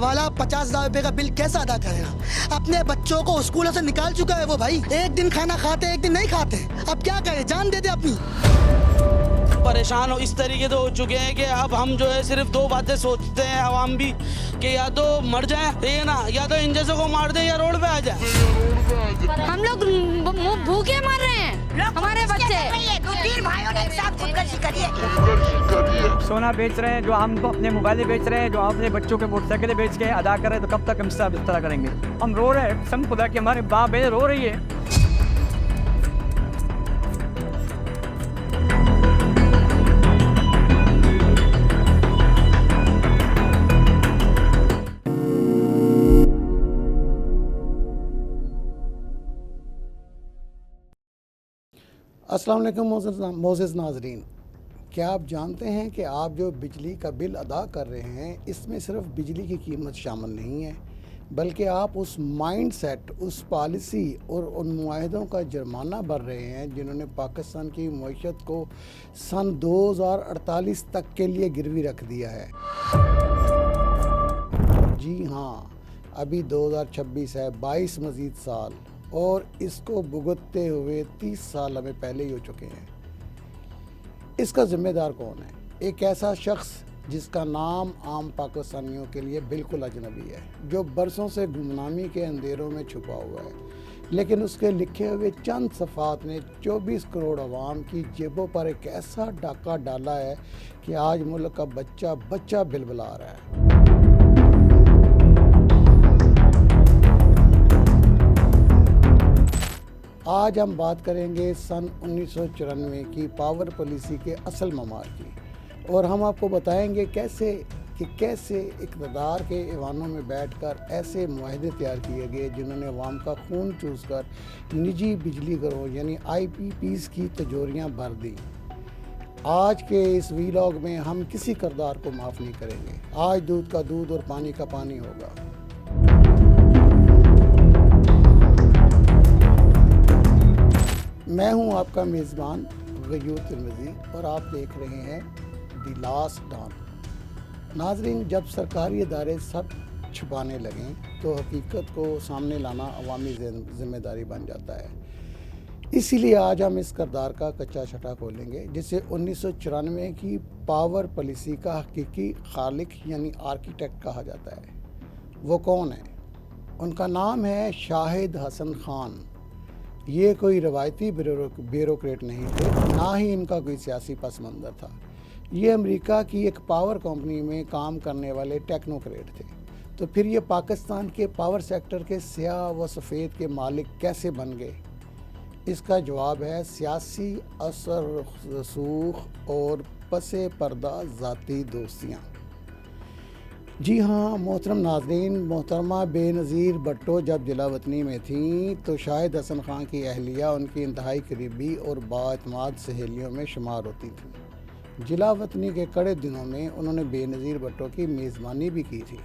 वाला 50,000 रुपए का बिल कैसे अदा करेगा? अपने बच्चों को स्कूलों से निकाल चुका है वो भाई। एक दिन खाना खाते, एक दिन नहीं खाते। अब क्या करे, जान दे दे अपनी। परेशान हो इस तरीके से हो चुके हैं कि अब हम जो है सिर्फ दो बातें सोचते हैं आवाम भी, कि या तो मर जाए ये ना, या तो इन जैसों को मार दे या रोड पे आ जाए। हम लोग भूखे मर रहे हैं, हमारे बच्चे। दो तीन भाइयों ने एक साथ खुदकुशी करी है। सोना बेच रहे हैं, जो हम अपने मोबाइलें बेच रहे हैं, जो अपने बच्चों के मोटरसाइकिलें बेच के अदा कर रहे हैं, तो कब तक हम सब इस तरह करेंगे? हम रो रहे हैं, कसम खुदा कि हमारे बाप बहन रो रही है। अस्सलाम वालेकुम मोअज़्ज़िज़ नाज़रीन, क्या आप जानते हैं कि आप जो बिजली का बिल अदा कर रहे हैं, इसमें सिर्फ बिजली की कीमत शामिल नहीं है, बल्कि आप उस माइंड सेट, उस पॉलिसी और उन मुआहदों का जुर्माना भर रहे हैं जिन्होंने पाकिस्तान की मईशत को सन 2048 तक के लिए गिरवी रख दिया है। जी हाँ, अभी 2026 है, 22 मज़ीद साल, और इसको भुगतते हुए 30 साल हमें पहले ही हो चुके हैं। इसका ज़िम्मेदार कौन है? एक ऐसा शख्स जिसका नाम आम पाकिस्तानियों के लिए बिल्कुल अजनबी है, जो बरसों से गुमनामी के अंधेरों में छुपा हुआ है, लेकिन उसके लिखे हुए चंद सफ़ात ने 24 करोड़ आवाम की जेबों पर एक ऐसा डाका डाला है कि आज मुल्क का बच्चा बच्चा बिलबिला रहा है। आज हम बात करेंगे सन 1994 की पावर पॉलिसी के असल ममार की, और हम आपको बताएंगे कैसे इक़्तिदार के ऐवानों में बैठकर ऐसे मुआहदे तैयार किए गए जिन्होंने अवाम का खून चूस कर निजी बिजली घरों यानी IPPs की तिजोरियां भर दी। आज के इस वीलॉग में हम किसी किरदार को माफ़ नहीं करेंगे। आज दूध का दूध और पानी का पानी होगा। मैं हूं आपका मेज़बान गयूर तिरमिज़ी, और आप देख रहे हैं द लास्ट डॉन। नाज़रीन, जब सरकारी इदारे सब छुपाने लगें तो हकीकत को सामने लाना अवामी ज़िम्मेदारी बन जाता है। इसीलिए आज हम इस किरदार का कच्चा छटा खोलेंगे जिसे 1994 की पावर पॉलिसी का हकीकी खालिक यानी आर्किटेक्ट कहा जाता है। वो कौन है? उनका नाम है शाहिद हसन खान। ये कोई रवायती ब्यूरोक्रेट नहीं थे, ना ही इनका कोई सियासी पस मंज़र था। ये अमेरिका की एक पावर कंपनी में काम करने वाले टेक्नोक्रेट थे। तो फिर ये पाकिस्तान के पावर सेक्टर के स्याह व सफ़ेद के मालिक कैसे बन गए? इसका जवाब है सियासी असर रसूख और पसे पर्दा ज़ाती दोस्तियाँ। जी हाँ मोहतरम नाज़रीन, मोहतरमा बेनज़ीर भुट्टो जब जिला वतनी में थीं तो शाहिद हसन खान की अहलिया उनकी इंतहाई करीबी और बाएतमाद सहेलियों में शुमार होती थी। जिला वतनी के कड़े दिनों में उन्होंने बेनज़ीर भुट्टो की मेज़बानी भी की थी।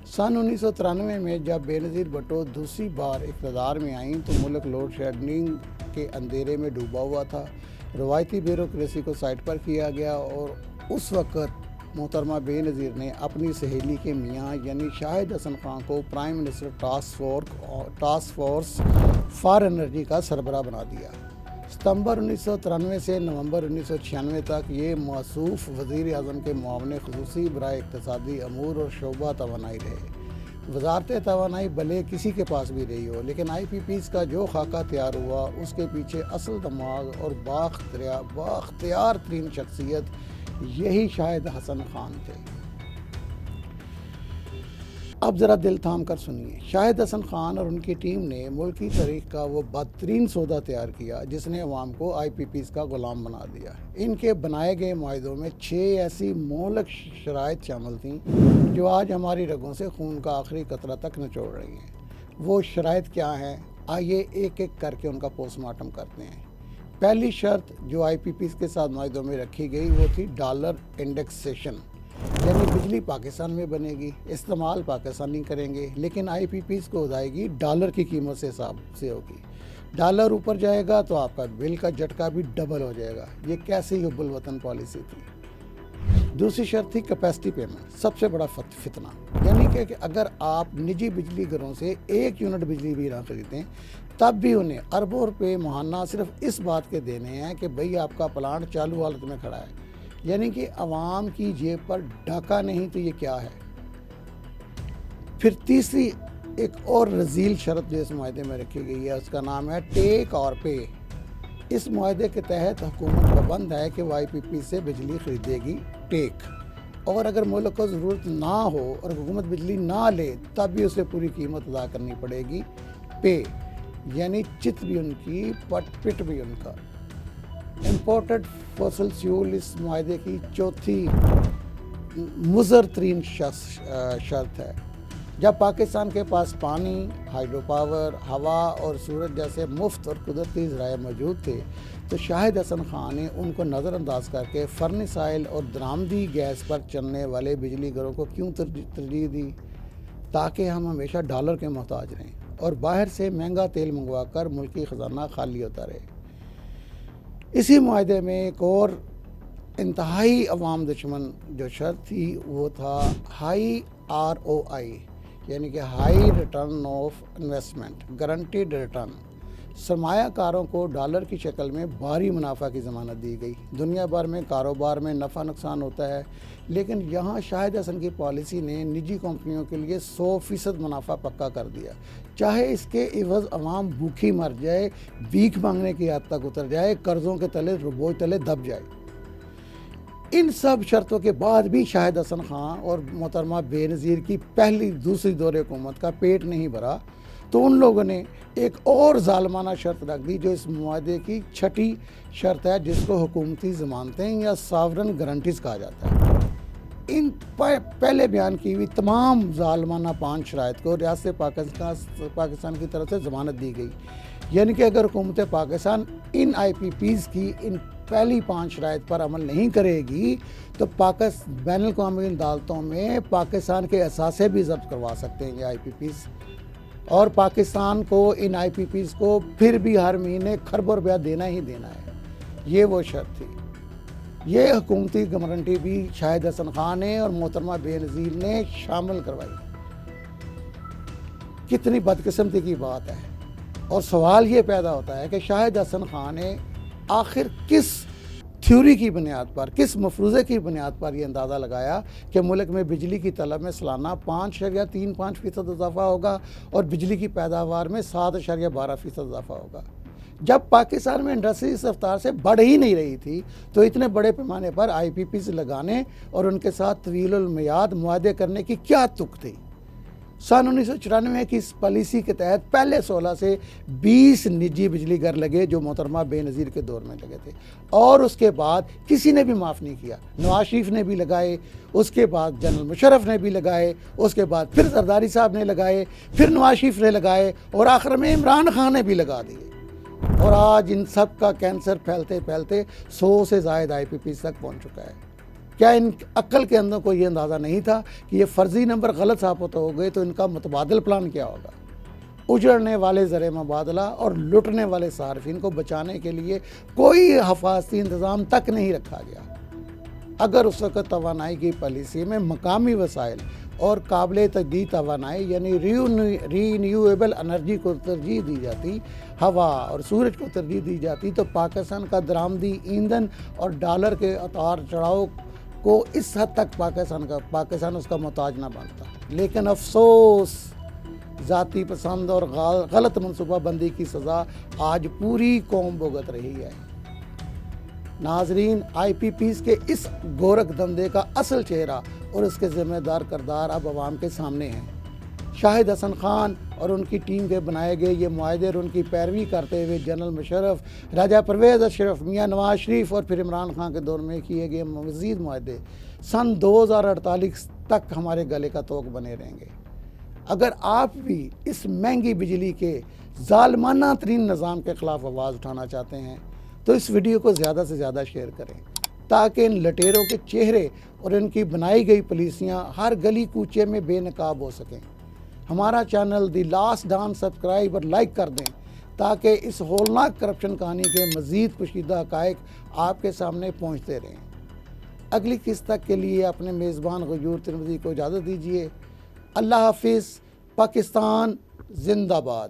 सन 1993 में जब बेनज़ीर भुट्टो दूसरी बार इक़्तिदार में आईं तो मुल्क लोड शेडिंग के अंधेरे में डूबा हुआ था। रवायती ब्यूरोक्रेसी को साइड पर किया गया, और उस वक़्त मोहतरमा बेनज़ीर ने अपनी सहेली के मियाँ यानी शाहिद हसन खान को prime minister task force for energy का सरबराह बना दिया। सितंबर 1993 से नवंबर 1996 तक ये मौसूफ वज़ीर आज़म के मुआवने ख़ुसूसी बराए इक़्तिसादी अमूर और शोबा तवानाई रहे। वज़ारत तवानाई भले किसी के पास भी रही हो, लेकिन IPPs का जो खाका तैयार हुआ उसके पीछे असल दिमाग और बाख्तियार तरीन शख्सियत यही शाहिद हसन खान थे। अब ज़रा दिल थाम कर सुनिए। शाहिद हसन खान और उनकी टीम ने मुल्की तारीख का वो बदतरीन सौदा तैयार किया जिसने अवाम को IPPs का ग़ुलाम बना दिया। इनके बनाए गए मुआहदों में 6 ऐसी मोहलक शराइत शामिल थीं जो आज हमारी रगों से खून का आखिरी कतरा तक निचोड़ रही हैं। वो शराइत क्या हैं? आइए एक एक करके उनका पोस्टमार्टम करते हैं। पहली शर्त जो IPPs के साथ मुआहदों में रखी गई वो थी डॉलर इंडेक्सेशन, यानी बिजली पाकिस्तान में बनेगी, इस्तेमाल पाकिस्तानी करेंगे, लेकिन IPPs को अदायगी डॉलर की कीमत से हिसाब से होगी। डॉलर ऊपर जाएगा तो आपका बिल का झटका भी डबल हो जाएगा। ये कैसी हुब्बुल वतन पॉलिसी थी? दूसरी शर्त थी कैपेसिटी पेमेंट, सबसे बड़ा फितना, यानी कि अगर आप निजी बिजली घरों से 1 यूनिट बिजली भी ना खरीदें तब भी उन्हें अरबों रुपए माहाना सिर्फ इस बात के देने हैं कि भाई आपका प्लांट चालू हालत में खड़ा है, यानी कि आवाम की जेब पर डाका नहीं तो ये क्या है। फिर तीसरी एक और रजील शर्त जो इस मुआहदे में रखी गई है उसका नाम है टेक और पे। इस मुआहदे के तहत हुकूमत का बंद है कि वो IPP से बिजली खरीदेगी टेक, और अगर मुल्क को ज़रूरत ना हो और हुकूमत बिजली ना ले तब भी उसे पूरी कीमत अदा करनी पड़ेगी पे, यानी चित भी उनकी पिट भी उनका। इम्पोर्टेड फॉसिल फ्यूल इस मुआहदे की चौथी मुज़र तरीन शर्त है। जब पाकिस्तान के पास पानी, हाइड्रो पावर, हवा और सूरज जैसे मुफ्त और कुदरती ज़राए मौजूद थे तो शाहिद हसन खान ने उनको नज़रअंदाज करके फर्नेस ऑयल और दरामदी गैस पर चलने वाले बिजली घरों को क्यों तरजीह दी, ताकि हम हमेशा डॉलर के मोहताज रहें और बाहर से महंगा तेल मंगवा कर मुल्की ख़जाना खाली होता रहे। इसी मुआहदे में एक और इंतहाई अवाम दुश्मन जो शर्त थी वो था हाई ROI, यानी कि high return of investment, guaranteed return. सरमायाकारों को डॉलर की शक्ल में भारी मुनाफा की ज़मानत दी गई। दुनिया भर में कारोबार में नफ़ा नुकसान होता है, लेकिन यहाँ शाहिद हसन की पॉलिसी ने निजी कंपनियों के लिए 100% मुनाफा पक्का कर दिया, चाहे इसके इवज़ अवाम भूखी मर जाए, भीख मांगने की हद तक उतर जाए, कर्ज़ों के तले बोझ तले दब जाए। इन सब शर्तों के बाद भी शाहिद हसन खान और मोहतरमा बेनज़ीर की पहली दूसरी दौरे हुकूमत का पेट नहीं भरा तो उन लोगों ने एक और ज़ालमाना शर्त रख दी जो इस मुआहदे की छठी शर्त है, जिसको हुकूमती ज़मानतें या सॉवरन गारंटीज़ कहा जाता है। इन पहले बयान की हुई तमाम ज़ालमाना 5 शराइत को रियासत पाकिस्तान की तरफ से ज़मानत दी गई, यानी कि अगर हुकूमत पाकिस्तान इन IPPs की इन पहली 5 शराइत पर अमल नहीं करेगी तो बैनुल-अक़वामी अदालतों में पाकिस्तान के असासे भी ज़ब्त करवा सकते हैं ये IPPs, और पाकिस्तान को इन IPPs को फिर भी हर महीने खरबों रुपया देना ही देना है। ये वो शर्त थी। ये हुकूमती गारंटी भी शाहिद हसन खान ने और मोहतरमा बेनज़ीर ने शामिल करवाई। कितनी बदकिस्मती की बात है। और सवाल ये पैदा होता है कि शाहिद हसन खान ने आखिर किस थ्योरी की बुनियाद पर, किस मफरूज़े की बुनियाद पर यह अंदाज़ा लगाया कि मुल्क में बिजली की तलब में सालाना 5.35% इजाफा होगा और बिजली की पैदावार में 7.12% इजाफा होगा। जब पाकिस्तान में इंडस्ट्री इस रफ्तार से बढ़ ही नहीं रही थी तो इतने बड़े पैमाने पर IPPs लगाने और उनके साथ तवील मियाद मुआहदे करने की क्या तुक थी। सन 1994 की इस पॉलिसी के तहत पहले 16 से 20 निजी बिजली घर लगे जो मोहतरमा बेनज़ीर के दौर में लगे थे, और उसके बाद किसी ने भी माफ़ नहीं किया। नवाज शरीफ ने भी लगाए, उसके बाद जनरल मुशर्रफ ने भी लगाए, उसके बाद फिर जरदारी साहब ने लगाए, फिर नवाज शरीफ ने लगाए और आखिर में इमरान खान ने भी लगा दिए। और आज इन सब का कैंसर फैलते फैलते 100 से ज़ायद IPPs तक पहुँच चुका है। क्या इन अक्ल के अंदर कोई ये अंदाज़ा नहीं था कि ये फ़र्ज़ी नंबर गलत साबित हो गए तो इनका मुतबादिल प्लान क्या होगा। उजड़ने वाले ज़र मुबादला और लुटने वाले सार्फिन को बचाने के लिए कोई हिफाजती इंतज़ाम तक नहीं रखा गया। अगर उस वक़्त तवानाई की पॉलिसी में मकामी वसाइल और काबिल तजदीद तवानाई यानी रीन्यूएबल एनर्जी को तरजीह दी जाती, हवा और सूरज को तरजीह दी जाती, तो पाकिस्तान का दरामदी ईंधन और डॉलर के उतार चढ़ाव को इस हद तक पाकिस्तान उसका मोहताज ना बनता। लेकिन अफसोस, ज़ाती पसंद और गलत मनसूबाबंदी की सज़ा आज पूरी कौम भुगत रही है। नाजरीन, IPPs के इस गोरख धंधे का असल चेहरा और उसके ज़िम्मेदार किरदार अब आवाम के सामने हैं। शाहिद हसन खान और उनकी टीम के बनाए गए ये मुआहदे और उनकी पैरवी करते हुए जनरल मुशर्रफ, राजा परवेज़ अशरफ, मियाँ नवाज शरीफ और फिर इमरान खान के दौर में किए गए मज़ीद मुआहदे सन 2048 तक हमारे गले का तोक बने रहेंगे। अगर आप भी इस महंगी बिजली के ज़ालमाना तरीन निज़ाम के ख़िलाफ़ आवाज़ उठाना चाहते हैं तो इस वीडियो को ज़्यादा से ज़्यादा शेयर करें ताकि इन लटेरों के चेहरे और इनकी बनाई गई पॉलिसियाँ हर गली कूचे में बेनकाब हो सकें। हमारा channel the last don subscribe और लाइक कर दें ताकि इस होलनाक करप्शन कहानी के मज़ीद पोशीदा हक़ाइक़ आपके सामने पहुँचते रहें। اگلی قسط تک کے لیے اپنے میزبان غیور ترمذی کو اجازت دیجیے. اللہ حافظ. پاکستان زندہ باد.